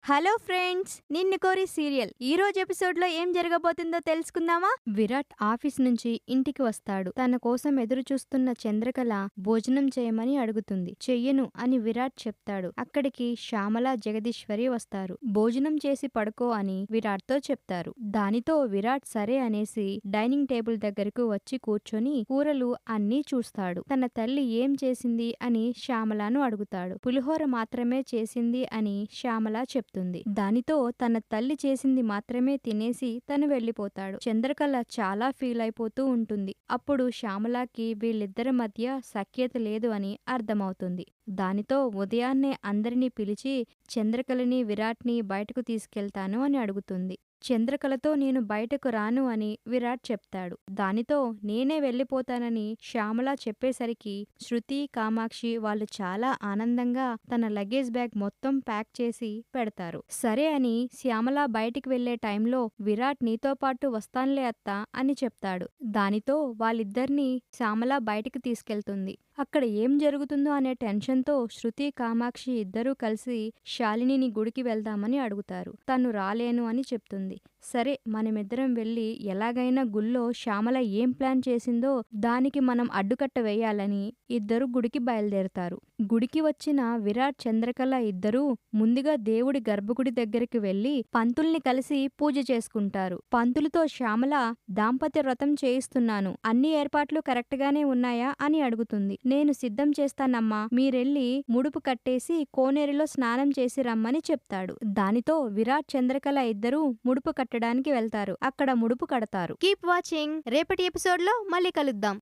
Hello friends, నిన్ను కోరి serial ఈ రోజు ఎపిసోడ్ లో ఏం జరగబోతుందో తెలుసుకుందామా. విరాట్ ఆఫీస్ నుంచి ఇంటికి వస్తాడు. తన కోసం ఎదురు చూస్తున్న చంద్రకళ భోజనం చేయమని అడుగుతుంది. చెయ్యను అని విరాట్ చెప్తాడు. అక్కడికి శ్యామల, జగదీశ్వరి వస్తారు. భోజనం చేసి పడుకో అని విరాట్ తో చెప్తారు. దానితో విరాట్ సరే అనేసి డైనింగ్ టేబుల్ దగ్గరకు వచ్చి కూర్చొని కూరలు అన్నీ చూస్తాడు. తన తల్లి ఏం చేసింది అని శ్యామలను అడుగుతాడు. పులిహోర మాత్రమే చేసింది అని శ్యామల చెప్తుంది. దానితో తన తల్లి చేసింది మాత్రమే తినేసి తను వెళ్లిపోతాడు. చంద్రకళ చాలా ఫీల్ అయిపోతూ ఉంటుంది. అప్పుడు శ్యామలకి వీళ్ళిద్దరి మధ్య సఖ్యత లేదు అని అర్థమవుతుంది. దానితో ఉదయాన్నే అందరినీ పిలిచి చంద్రకళని, విరాట్ని బయటకు తీసుకెళ్తాను అని అడుగుతుంది. చంద్రకళతో నేను బయటకు రాను అని విరాట్ చెప్తాడు. దానితో నేనే వెళ్లిపోతానని శ్యామల చెప్పేసరికి శృతి, కామాక్షి వాళ్ళు చాలా ఆనందంగా తన లగేజ్ బ్యాగ్ మొత్తం ప్యాక్ చేసి పెడతారు. సరే అని శ్యామల బయటికి వెళ్లే టైంలో విరాట్ నీతో పాటు వస్తానులే అత్త అని చెప్తాడు. దానితో వాళ్ళిద్దరినీ శ్యామల బయటికి తీసుకెళ్తుంది. అక్కడ ఏం జరుగుతుందో అనే టెన్షన్తో శృతి, కామాక్షి ఇద్దరూ కలిసి శాలినిని గుడికి వెళ్దామని అడుగుతారు. తను రాలేను అని చెప్తుంది. సరే మనమిద్దరం వెళ్ళి ఎలాగైనా గుళ్ళో శ్యామల ఏం ప్లాన్ చేసిందో దానికి మనం అడ్డుకట్ట వేయాలని ఇద్దరు గుడికి బయలుదేరుతారు. గుడికి వచ్చిన విరాట్, చంద్రకళ ఇద్దరూ ముందుగా దేవుడి గర్భగుడి దగ్గరికి వెళ్లి పంతుల్ని కలిసి పూజ చేసుకుంటారు. పంతులతో శ్యామల దాంపత్య వ్రతం చేయిస్తున్నాను, అన్ని ఏర్పాట్లు కరెక్ట్ గానే ఉన్నాయా అని అడుగుతుంది. నేను సిద్ధం చేస్తానమ్మా, మీరెళ్ళి ముడుపు కట్టేసి కోనేరులో స్నానం చేసి రమ్మని చెప్తాడు. దానితో విరాట్, చంద్రకళ ఇద్దరూ ముడుపు కట్టడానికి వెళ్తారు. అక్కడ ముడుపు కడతారు. Keep watching. రేపటి ఎపిసోడ్ లో మళ్ళీ కలుద్దాం.